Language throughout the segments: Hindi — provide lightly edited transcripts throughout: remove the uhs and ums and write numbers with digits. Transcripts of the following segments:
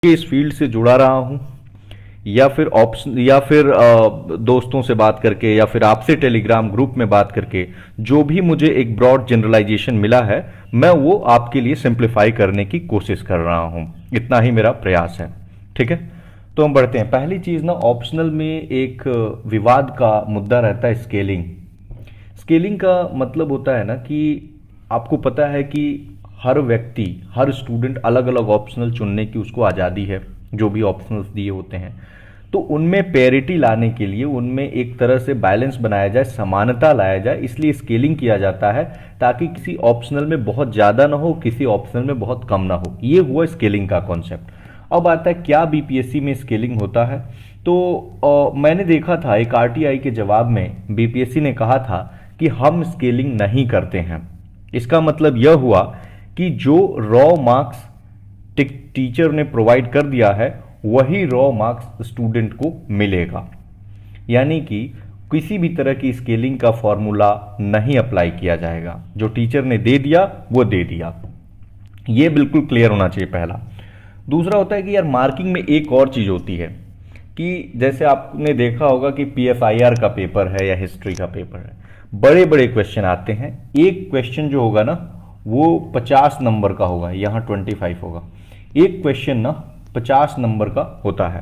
इस फील्ड से जुड़ा रहा हूं, या फिर ऑप्शन, या फिर दोस्तों से बात करके, या फिर आपसे टेलीग्राम ग्रुप में बात करके जो भी मुझे एक ब्रॉड जनरलाइजेशन मिला है, मैं वो आपके लिए सिंप्लीफाई करने की कोशिश कर रहा हूं। इतना ही मेरा प्रयास है। ठीक है, तो हम बढ़ते हैं। पहली चीज ना, ऑप्शनल में एक विवाद का मुद्दा रहता है स्केलिंग। स्केलिंग का मतलब होता है ना कि आपको पता है कि हर व्यक्ति, हर स्टूडेंट अलग अलग ऑप्शनल चुनने की उसको आज़ादी है, जो भी ऑप्शनल्स दिए होते हैं। तो उनमें पेरिटी लाने के लिए उनमें एक तरह से बैलेंस बनाया जाए, समानता लाया जाए, इसलिए स्केलिंग किया जाता है, ताकि किसी ऑप्शनल में बहुत ज़्यादा ना हो, किसी ऑप्शनल में बहुत कम ना हो। ये हुआ स्केलिंग का कॉन्सेप्ट। अब आता है क्या बीपीएससी में स्केलिंग होता है। तो मैंने देखा था एक आरटीआई के जवाब में बीपीएससी ने कहा था कि हम स्केलिंग नहीं करते हैं। इसका मतलब यह हुआ कि जो रॉ मार्क्स टीचर ने प्रोवाइड कर दिया है वही रॉ मार्क्स स्टूडेंट को मिलेगा, यानी कि किसी भी तरह की स्केलिंग का फॉर्मूला नहीं अप्लाई किया जाएगा। जो टीचर ने दे दिया वो दे दिया, ये बिल्कुल क्लियर होना चाहिए पहला। दूसरा होता है कि यार मार्किंग में एक और चीज़ होती है कि जैसे आपने देखा होगा कि पीएफआईआर का पेपर है या हिस्ट्री का पेपर है, बड़े बड़े क्वेश्चन आते हैं। एक क्वेश्चन जो होगा ना वो 50 नंबर का होगा, यहाँ 25 होगा। एक क्वेश्चन ना 50 नंबर का होता है।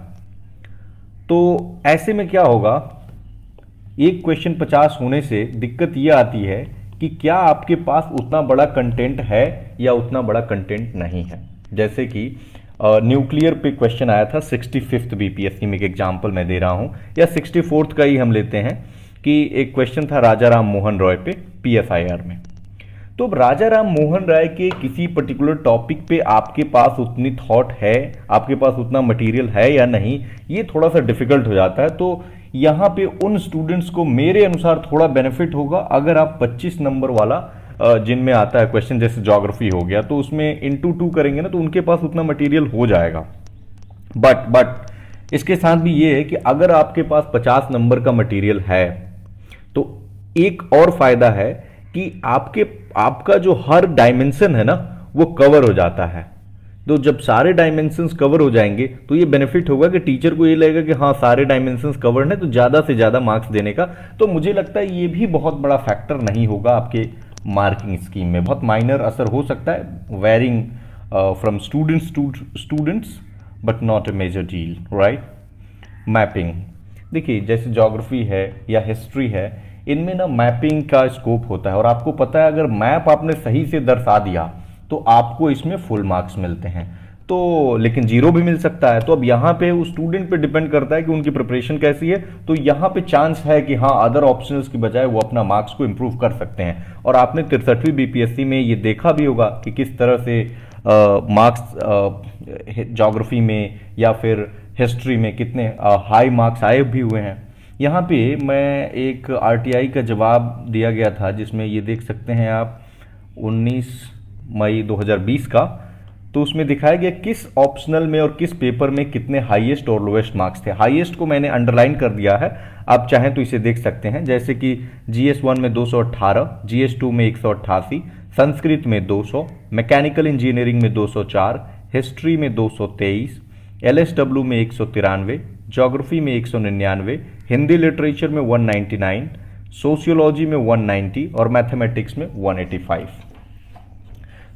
तो ऐसे में क्या होगा, एक क्वेश्चन 50 होने से दिक्कत ये आती है कि क्या आपके पास उतना बड़ा कंटेंट है या उतना बड़ा कंटेंट नहीं है। जैसे कि न्यूक्लियर पे क्वेश्चन आया था 65th बीपीएससी में, एक एग्जाम्पल मैं दे रहा हूं, या 64th का ही हम लेते हैं कि एक क्वेश्चन था राजा राम मोहन रॉय पे पीएफआईआर में। तो राजा राम मोहन राय के किसी पर्टिकुलर टॉपिक पे आपके पास उतनी थॉट है, आपके पास उतना मटेरियल है या नहीं, ये थोड़ा सा डिफिकल्ट हो जाता है। तो यहाँ पे उन स्टूडेंट्स को मेरे अनुसार थोड़ा बेनिफिट होगा अगर आप 25 नंबर वाला जिनमें आता है क्वेश्चन, जैसे ज्योग्राफी हो गया, तो उसमें इंटू 2 करेंगे ना, तो उनके पास उतना मटेरियल हो जाएगा। बट इसके साथ भी ये है कि अगर आपके पास 50 नंबर का मटेरियल है तो एक और फायदा है कि आपका जो हर डायमेंशन है ना वो कवर हो जाता है। तो जब सारे डायमेंशंस कवर हो जाएंगे तो ये बेनिफिट होगा कि टीचर को ये लगेगा कि हाँ सारे डायमेंशंस कवर्ड है, तो ज़्यादा से ज़्यादा मार्क्स देने का। तो मुझे लगता है ये भी बहुत बड़ा फैक्टर नहीं होगा आपके मार्किंग स्कीम में। बहुत माइनर असर हो सकता है, varying from students to students, but not a major deal, right. Mapping, देखिए जैसे ज्योग्राफी है या हिस्ट्री है, इनमें ना मैपिंग का स्कोप होता है, और आपको पता है अगर मैप आपने सही से दर्शा दिया तो आपको इसमें फुल मार्क्स मिलते हैं। तो लेकिन 0 भी मिल सकता है। तो अब यहाँ पे उस स्टूडेंट पे डिपेंड करता है कि उनकी प्रिपरेशन कैसी है। तो यहाँ पे चांस है कि हाँ अदर ऑप्शंस की बजाय वो अपना मार्क्स को इम्प्रूव कर सकते हैं। और आपने 63वीं बीपीएससी में ये देखा भी होगा कि किस तरह से मार्क्स ज्योग्राफी में या फिर हिस्ट्री में कितने हाई मार्क्स आए भी हुए हैं। यहाँ पे मैं एक आरटीआई का जवाब दिया गया था जिसमें ये देख सकते हैं आप 19 मई 2020 का। तो उसमें दिखाया गया किस ऑप्शनल में और किस पेपर में कितने हाईएस्ट और लोएस्ट मार्क्स थे। हाईएस्ट को मैंने अंडरलाइन कर दिया है, आप चाहें तो इसे देख सकते हैं। जैसे कि जीएस 1 में 218, जीएस 2 में 188, संस्कृत में 200, मैकेनिकल इंजीनियरिंग में 204, हिस्ट्री में 223, एलएसडब्ल्यू में 193, ज्योग्राफी में 199, हिंदी लिटरेचर में 199, सोशियोलॉजी में 190 और मैथमेटिक्स में 185।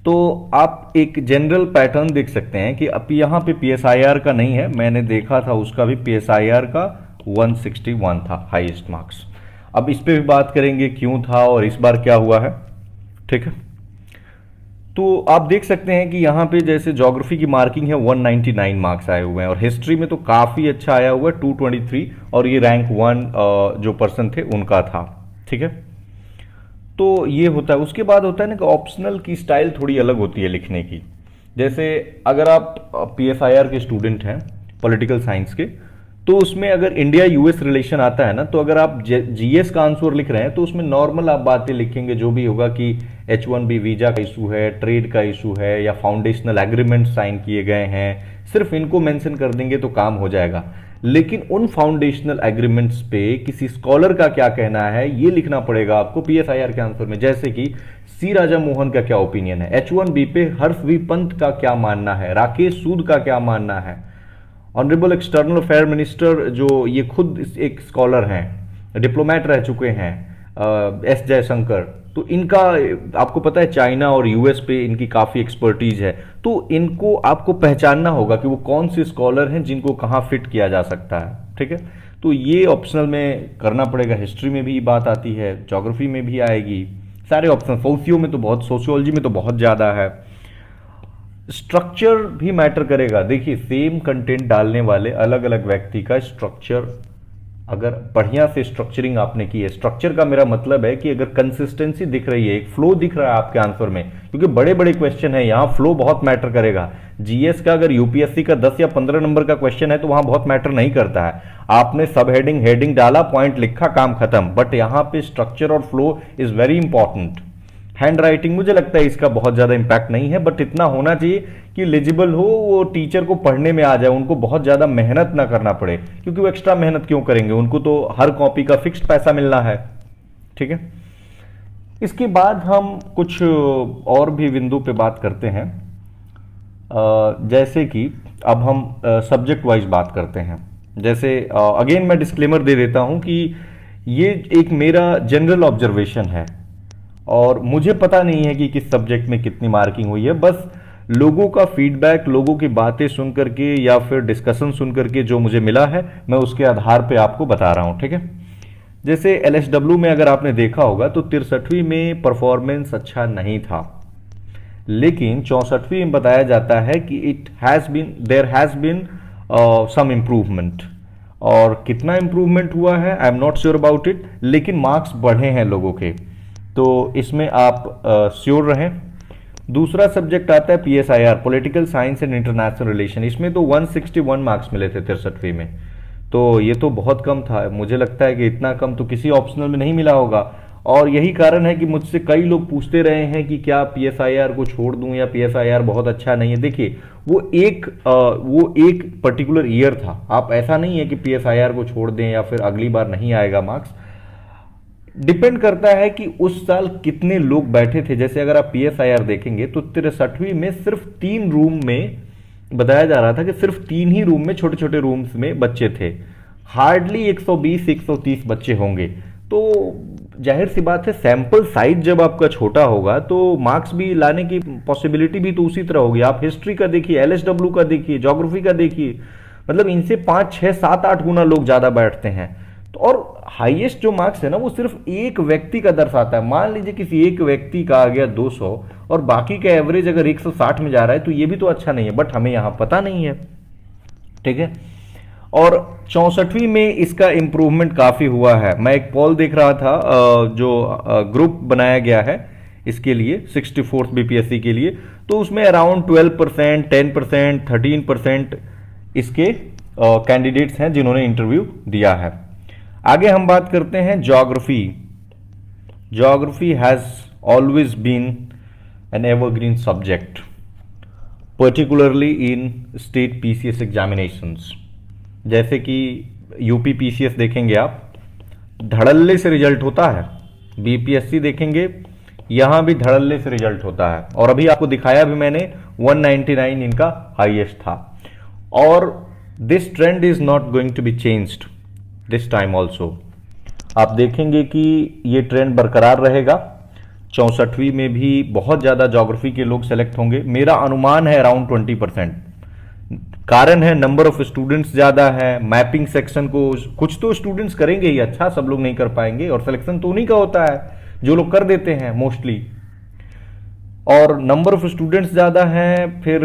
तो आप एक जनरल पैटर्न देख सकते हैं कि अब यहाँ पे पीएसआईआर का नहीं है, मैंने देखा था उसका भी पीएसआईआर का 161 था हाईएस्ट मार्क्स। अब इस पे भी बात करेंगे क्यों था और इस बार क्या हुआ है, ठीक है। तो आप देख सकते हैं कि यहाँ पे जैसे ज्योग्राफी की मार्किंग है 199 मार्क्स आए हुए हैं, और हिस्ट्री में तो काफ़ी अच्छा आया हुआ है 223, और ये रैंक 1 जो पर्सन थे उनका था, ठीक है। तो ये होता है। उसके बाद होता है ना कि ऑप्शनल की स्टाइल थोड़ी अलग होती है लिखने की। जैसे अगर आप पीएफआईआर के स्टूडेंट हैं पॉलिटिकल साइंस के, तो उसमें अगर इंडिया यूएस रिलेशन आता है ना, तो अगर आप जीएस का आंसर लिख रहे हैं तो उसमें नॉर्मल आप बातें लिखेंगे जो भी होगा कि H1B वीजा का इशू है, ट्रेड का इशू है, या फाउंडेशनल एग्रीमेंट साइन किए गए हैं, सिर्फ इनको मेंशन कर देंगे तो काम हो जाएगा। लेकिन उन फाउंडेशनल एग्रीमेंट्स पे किसी स्कॉलर का क्या कहना है ये लिखना पड़ेगा आपको PSIR के आंसर में। जैसे कि सी राजा मोहन का क्या ओपिनियन है, H1B पे हर्ष वी पंत का क्या मानना है, राकेश सूद का क्या मानना है, ऑनरेबल एक्सटर्नल अफेयर मिनिस्टर जो ये खुद एक स्कॉलर हैं, डिप्लोमेट रह चुके हैं, एस जयशंकर, तो इनका आपको पता है चाइना और यूएस पे इनकी काफ़ी एक्सपर्टीज है। तो इनको आपको पहचानना होगा कि वो कौन से स्कॉलर हैं जिनको कहाँ फिट किया जा सकता है, ठीक है। तो ये ऑप्शनल में करना पड़ेगा। हिस्ट्री में भी बात आती है, ज्योग्राफी में भी आएगी, सारे ऑप्शन, सोशियो में तो बहुत, सोशियोलॉजी में तो बहुत ज़्यादा है। स्ट्रक्चर भी मैटर करेगा। देखिए सेम कंटेंट डालने वाले अलग अलग व्यक्ति का स्ट्रक्चर, अगर बढ़िया से स्ट्रक्चरिंग आपने की है, स्ट्रक्चर का मेरा मतलब है कि अगर कंसिस्टेंसी दिख रही है, एक फ्लो दिख रहा है आपके आंसर में, क्योंकि बड़े बड़े क्वेश्चन है यहाँ फ्लो बहुत मैटर करेगा। जीएस का अगर यूपीएससी का 10 या 15 नंबर का क्वेश्चन है तो वहां बहुत मैटर नहीं करता है, आपने सब हेडिंग हेडिंग डाला, पॉइंट लिखा, काम खत्म। बट यहाँ पे स्ट्रक्चर और flow is very important. Hand writing मुझे लगता है इसका बहुत ज़्यादा इंपैक्ट नहीं है, बट इतना होना चाहिए कि लेजिबल हो, वो टीचर को पढ़ने में आ जाए, उनको बहुत ज़्यादा मेहनत ना करना पड़े, क्योंकि वो एक्स्ट्रा मेहनत क्यों करेंगे, उनको तो हर कॉपी का फिक्स्ड पैसा मिलना है, ठीक है। इसके बाद हम कुछ और भी बिंदु पे बात करते हैं, जैसे कि अब हम सब्जेक्ट वाइज बात करते हैं। जैसे अगेन मैं डिस्क्लेमर दे देता हूं कि ये एक मेरा जनरल ऑब्जर्वेशन है और मुझे पता नहीं है कि किस सब्जेक्ट में कितनी मार्किंग हुई है, बस लोगों का फीडबैक, लोगों की बातें सुन करके या फिर डिस्कशन सुन करके जो मुझे मिला है मैं उसके आधार पे आपको बता रहा हूं, ठीक है। जैसे LSW में अगर आपने देखा होगा तो 63वीं में परफॉर्मेंस अच्छा नहीं था, लेकिन 64वीं में बताया जाता है कि there has been some improvement. और कितना इम्प्रूवमेंट हुआ है I am not sure about it, लेकिन मार्क्स बढ़े हैं लोगों के, तो इसमें आप श्योर रहें। दूसरा सब्जेक्ट आता है PSIR, political science and international relation. इसमें तो 161 मार्क्स मिले थे 63वीं में, तो ये तो बहुत कम था। मुझे लगता है कि इतना कम तो किसी ऑप्शनल में नहीं मिला होगा, और यही कारण है कि मुझसे कई लोग पूछते रहे हैं कि क्या PSIR को छोड़ दूं या PSIR बहुत अच्छा नहीं है। देखिए वो एक पर्टिकुलर ईयर था, आप ऐसा नहीं है कि PSIR को छोड़ दें या फिर अगली बार नहीं आएगा मार्क्स। डिपेंड करता है कि उस साल कितने लोग बैठे थे। जैसे अगर आप PSIR देखेंगे तो 63वीं में सिर्फ 3 रूम में बताया जा रहा था कि सिर्फ 3 ही रूम में, छोटे छोटे रूम्स में बच्चे थे, हार्डली 120-130 बच्चे होंगे। तो जाहिर सी बात है सैंपल साइज जब आपका छोटा होगा तो मार्क्स भी लाने की पॉसिबिलिटी भी तो उसी तरह होगी। आप हिस्ट्री का देखिए, LSW का देखिए, ज्योग्राफी का देखिए, मतलब इनसे 5, 6, 7, 8 गुना लोग ज्यादा बैठते हैं। तो और हाईएस्ट जो मार्क्स है ना वो सिर्फ एक व्यक्ति का दर्शाता है। मान लीजिए किसी एक व्यक्ति का आ गया 200 और बाकी का एवरेज अगर 160 में जा रहा है तो ये भी तो अच्छा नहीं है, बट हमें यहां पता नहीं है, ठीक है। और 64वीं में इसका इंप्रूवमेंट काफी हुआ है। मैं एक पोल देख रहा था जो ग्रुप बनाया गया है इसके लिए 64th BPSC के लिए, तो उसमें अराउंड 12%, 10%, 13% इसके कैंडिडेट्स हैं जिन्होंने इंटरव्यू दिया है। आगे हम बात करते हैं geography. Geography has always been an evergreen subject, particularly in state PCS examinations. जैसे कि यूपी PCS देखेंगे आप, धड़ल्ले से रिजल्ट होता है, BPSC देखेंगे यहां भी धड़ल्ले से रिजल्ट होता है, और अभी आपको दिखाया भी मैंने 199 इनका हाईएस्ट था। और this trend is not going to be changed this time also. आप देखेंगे कि ये ट्रेंड बरकरार रहेगा। 64वीं में भी बहुत ज्यादा ज्योग्राफी के लोग सेलेक्ट होंगे, मेरा अनुमान है अराउंड 20%। कारण है नंबर ऑफ स्टूडेंट्स ज्यादा है, मैपिंग सेक्शन को कुछ तो स्टूडेंट्स करेंगे ही, अच्छा सब लोग नहीं कर पाएंगे, और सिलेक्शन तो उन्हीं का होता है जो लोग कर देते हैं मोस्टली, और नंबर ऑफ स्टूडेंट्स ज्यादा हैं। फिर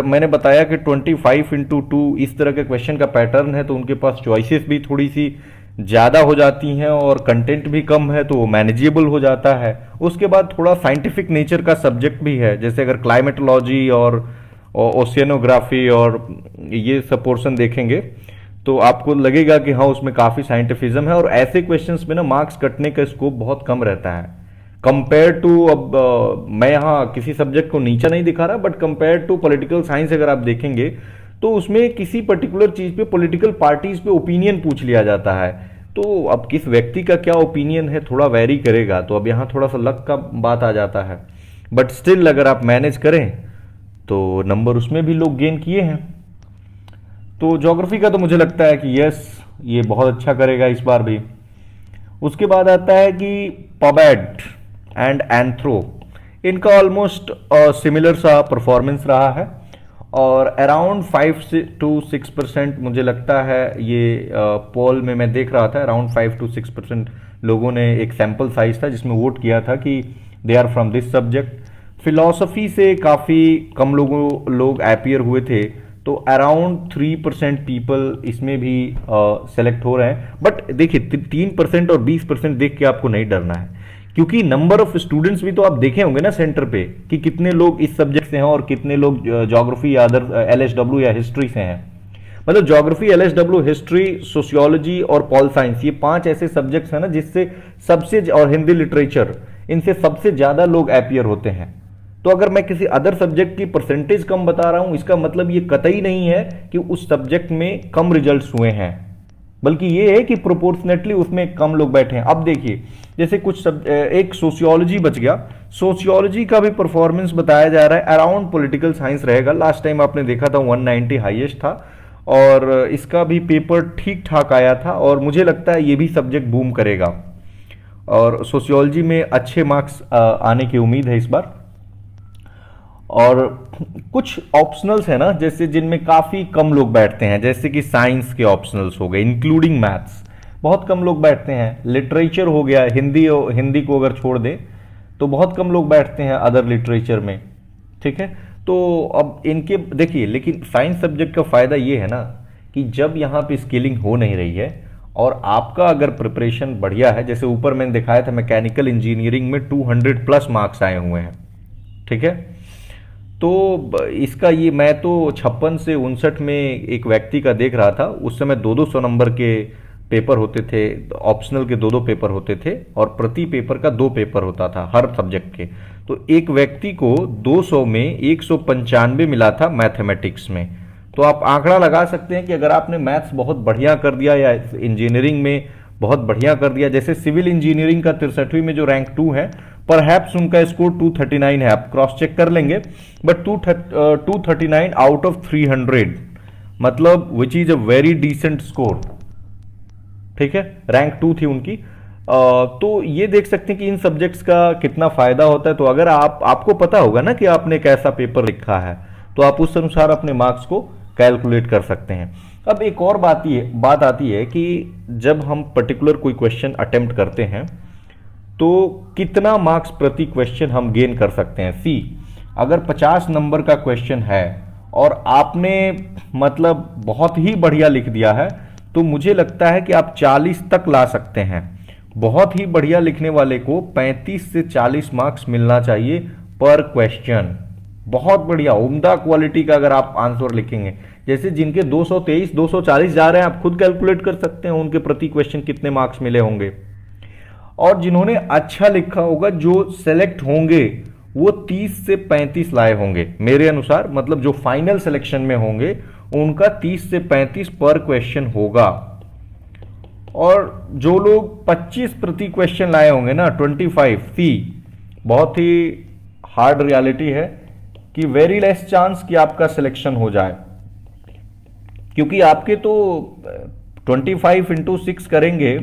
मैंने बताया कि 25x2 इस तरह के क्वेश्चन का पैटर्न है, तो उनके पास चॉइसेस भी थोड़ी सी ज्यादा हो जाती हैं और कंटेंट भी कम है तो वो मैनेजेबल हो जाता है। उसके बाद थोड़ा साइंटिफिक नेचर का सब्जेक्ट भी है, जैसे अगर क्लाइमेटोलॉजी और ओशियनोग्राफी और ये सब पोर्शन देखेंगे तो आपको लगेगा कि हाँ उसमें काफ़ी साइंटिफिज्म है, और ऐसे क्वेश्चंस में ना मार्क्स कटने का स्कोप बहुत कम रहता है कंपेयर टू, अब मैं यहाँ किसी सब्जेक्ट को नीचा नहीं दिखा रहा, but compare to political science अगर आप देखेंगे तो उसमें किसी पर्टिकुलर चीज़ पे, पॉलिटिकल पार्टीज पे ओपिनियन पूछ लिया जाता है। तो अब किस व्यक्ति का क्या ओपिनियन है थोड़ा वेरी करेगा, तो अब यहाँ थोड़ा सा लक का बात आ जाता है, बट स्टिल अगर आप मैनेज करें तो नंबर उसमें भी लोग गेन किए हैं। तो ज्योग्राफी का तो मुझे लगता है कि यस ये बहुत अच्छा करेगा इस बार भी। उसके बाद आता है कि पबेड एंड एंथ्रो, इनका ऑलमोस्ट सिमिलर सा परफॉर्मेंस रहा है, और अराउंड 5 to 6% मुझे लगता है ये पोल में मैं देख रहा था, अराउंड 5 to 6% लोगों ने, एक सैंपल साइज था जिसमें वोट किया था कि they are from this subject. Philosophy से काफ़ी कम लोग अपीयर हुए थे, तो अराउंड 3% पीपल इसमें भी सेलेक्ट हो रहे हैं। बट देखिए 3% और 20% देख के आपको नहीं डरना है, क्योंकि नंबर ऑफ स्टूडेंट्स भी तो आप देखे होंगे ना सेंटर पे कि कितने लोग इस सब्जेक्ट से हैं और कितने लोग ज्योग्राफी या अदर एलएसडब्ल्यू या हिस्ट्री से हैं। मतलब ज्योग्राफी, एलएसडब्ल्यू, हिस्ट्री, सोशियोलॉजी और पॉल साइंस, ये 5 ऐसे सब्जेक्ट्स हैं ना जिससे सबसे, और हिंदी लिटरेचर, इनसे सबसे ज्यादा लोग अपीयर होते हैं। तो अगर मैं किसी अदर सब्जेक्ट की परसेंटेज कम बता रहा हूं, इसका मतलब ये कतई नहीं है कि उस सब्जेक्ट में कम रिजल्ट्स हुए हैं, बल्कि ये है कि प्रोपोर्शनेटली उसमें कम लोग बैठे हैं। अब देखिए जैसे एक सोशियोलॉजी बच गया, सोशियोलॉजी का भी परफॉर्मेंस बताया जा रहा है अराउंड पॉलिटिकल साइंस रहेगा। लास्ट टाइम आपने देखा था 190 हाईएस्ट था, और इसका भी पेपर ठीक ठाक आया था, और मुझे लगता है ये भी सब्जेक्ट बूम करेगा, और सोशियोलॉजी में अच्छे मार्क्स आने की उम्मीद है इस बार। और कुछ ऑप्शनल्स है ना जैसे जिनमें काफी कम लोग बैठते हैं, जैसे कि साइंस के ऑप्शनल्स हो गए इंक्लूडिंग मैथ्स, बहुत कम लोग बैठते हैं। लिटरेचर हो गया, हिंदी को अगर छोड़ दे तो बहुत कम लोग बैठते हैं अदर लिटरेचर में, ठीक है। तो अब इनके देखिए, लेकिन साइंस सब्जेक्ट का फायदा ये है ना कि जब यहाँ पे स्किलिंग हो नहीं रही है और आपका अगर प्रिपरेशन बढ़िया है, जैसे ऊपर मैंने दिखाया था मैकेनिकल इंजीनियरिंग में 200 प्लस मार्क्स आए हुए हैं, ठीक है। तो इसका ये, मैं तो 56 से 59 में एक व्यक्ति का देख रहा था, उस समय 200 नंबर के पेपर होते थे, ऑप्शनल के 2 पेपर होते थे, और प्रति पेपर का 2 पेपर होता था हर सब्जेक्ट के। तो एक व्यक्ति को 200 में 195 मिला था मैथमेटिक्स में। तो आप आंकड़ा लगा सकते हैं कि अगर आपने मैथ्स बहुत बढ़िया कर दिया या इंजीनियरिंग में बहुत बढ़िया कर दिया, जैसे सिविल इंजीनियरिंग का 63वीं में जो रैंक 2 है, परहैप्स उनका स्कोर 239 है, आप क्रॉस चेक कर लेंगे, बट 239 आउट ऑफ 300, मतलब which is a very decent score, ठीक है। रैंक 2 थी उनकी। तो ये देख सकते हैं कि इन सब्जेक्ट्स का कितना फायदा होता है। तो अगर आपको पता होगा ना कि आपने कैसा पेपर लिखा है, तो आप उस अनुसार अपने मार्क्स को कैलकुलेट कर सकते हैं। अब एक और बात आती है कि जब हम पर्टिकुलर कोई क्वेश्चन अटेम्प्ट करते हैं तो कितना मार्क्स प्रति क्वेश्चन हम गेन कर सकते हैं। सी, अगर 50 नंबर का क्वेश्चन है और आपने मतलब बहुत ही बढ़िया लिख दिया है, तो मुझे लगता है कि आप 40 तक ला सकते हैं। बहुत ही बढ़िया लिखने वाले को 35 से 40 मार्क्स मिलना चाहिए पर क्वेश्चन। बहुत बढ़िया उम्दा क्वालिटी का अगर आप आंसर लिखेंगे, जैसे जिनके 223, 240 जा रहे हैं, आप खुद कैलकुलेट कर सकते हैं उनके प्रति क्वेश्चन कितने मार्क्स मिले होंगे। और जिन्होंने अच्छा लिखा होगा, जो सेलेक्ट होंगे, वो 30 से 35 लाए होंगे मेरे अनुसार, मतलब जो फाइनल सिलेक्शन में होंगे उनका 30 से 35 पर क्वेश्चन होगा। और जो लोग 25 प्रति क्वेश्चन लाए होंगे ना, 25 सी, बहुत ही हार्ड रियलिटी है कि वेरी लेस चांस कि आपका सिलेक्शन हो जाए, क्योंकि आपके तो 25 इंटू 6 करेंगे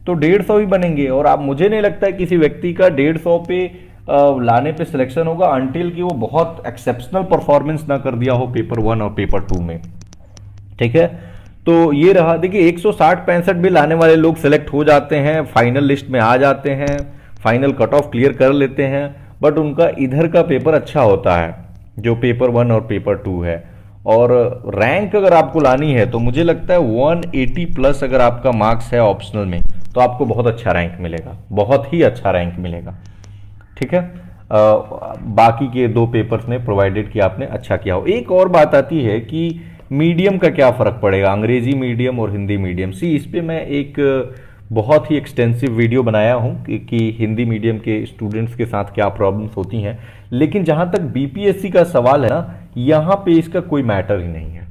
तो 150 ही बनेंगे, और आप, मुझे नहीं लगता है किसी व्यक्ति का 150 पे लाने पे सिलेक्शन होगा अनटिल कि वो बहुत एक्सेप्शनल परफॉर्मेंस ना कर दिया हो पेपर 1 और पेपर 2 में, ठीक है। तो ये रहा। देखिए 160-65 भी लाने वाले लोग सिलेक्ट हो जाते हैं, फाइनल लिस्ट में आ जाते हैं, फाइनल कट ऑफ क्लियर कर लेते हैं, बट उनका इधर का पेपर अच्छा होता है जो पेपर 1 और पेपर 2 है। और रैंक अगर आपको लानी है तो मुझे लगता है 180 प्लस अगर आपका मार्क्स है ऑप्शनल में, तो आपको बहुत अच्छा रैंक मिलेगा, बहुत ही अच्छा रैंक मिलेगा, ठीक है। बाकी के 2 पेपर्स में प्रोवाइडेड कि आपने अच्छा किया हो। एक और बात आती है कि मीडियम का क्या फ़र्क पड़ेगा, अंग्रेजी मीडियम और हिंदी मीडियम। इस पे मैं एक बहुत ही एक्सटेंसिव वीडियो बनाया हूँ कि हिंदी मीडियम के स्टूडेंट्स के साथ क्या प्रॉब्लम्स होती हैं। लेकिन जहाँ तक बीपीएससी का सवाल है ना, यहाँ पे इसका कोई मैटर ही नहीं है।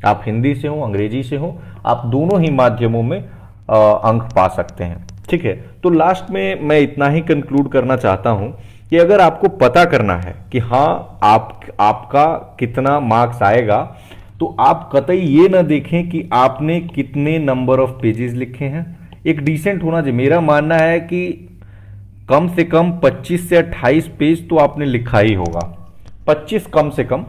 आप हिंदी से हो, अंग्रेजी से हो, आप दोनों ही माध्यमों में अंक पा सकते हैं। ठीक है, तो लास्ट में मैं इतना ही कंक्लूड करना चाहता हूं कि अगर आपको पता करना है कि हाँ आपका कितना मार्क्स आएगा, तो आप कतई ये ना देखें कि आपने कितने नंबर ऑफ पेजेस लिखे हैं। एक डिसेंट होना चाहिए। मेरा मानना है कि कम से कम 25 से 28 पेज तो आपने लिखा ही होगा। 25 कम से कम,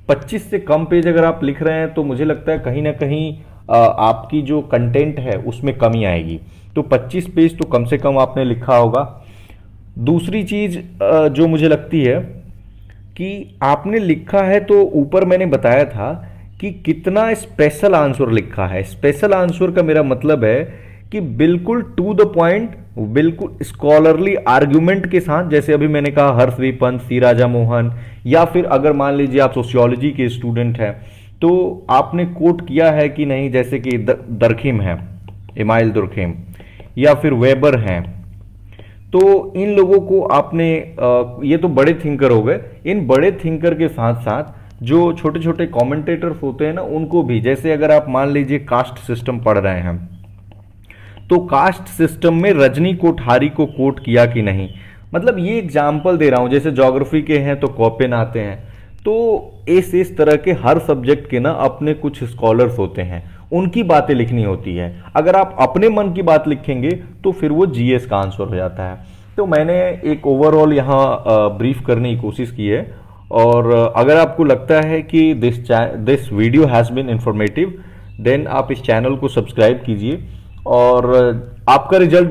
25 से कम पेज अगर आप लिख रहे हैं तो मुझे लगता है कहीं ना कहीं आपकी जो कंटेंट है उसमें कमी आएगी। तो 25 पेज तो कम से कम आपने लिखा होगा। दूसरी चीज जो मुझे लगती है कि आपने लिखा है, तो ऊपर मैंने बताया था कि कितना स्पेशल आंसर लिखा है। स्पेशल आंसर का मेरा मतलब है कि बिल्कुल टू द पॉइंट, बिल्कुल स्कॉलरली आर्ग्यूमेंट के साथ। जैसे अभी मैंने कहा हर्षवी पंत, सी राजा मोहन, या फिर अगर मान लीजिए आप सोशियोलॉजी के स्टूडेंट हैं तो आपने कोट किया है कि नहीं, जैसे कि दरखिम है, इमाइल दुर्खिम, या फिर वेबर हैं। तो इन लोगों को आपने ये तो बड़े थिंकर हो गए। इन बड़े थिंकर के साथ साथ जो छोटे छोटे कमेंटेटर्स होते हैं ना, उनको भी, जैसे अगर आप मान लीजिए कास्ट सिस्टम पढ़ रहे हैं तो कास्ट सिस्टम में रजनी कोठारी को कोट किया कि नहीं। मतलब ये एग्जाम्पल दे रहा हूं। जैसे ज्योग्राफी के हैं तो कॉपेन आते हैं। तो इस तरह के हर सब्जेक्ट के ना अपने कुछ स्कॉलर्स होते हैं, उनकी बातें लिखनी होती है। अगर आप अपने मन की बात लिखेंगे तो फिर वो जीएस का आंसर हो जाता है। तो मैंने एक ओवरऑल यहाँ ब्रीफ करने की कोशिश की है। और अगर आपको लगता है कि this video has been informative, then आप इस चैनल को सब्सक्राइब कीजिए और आपका रिजल्ट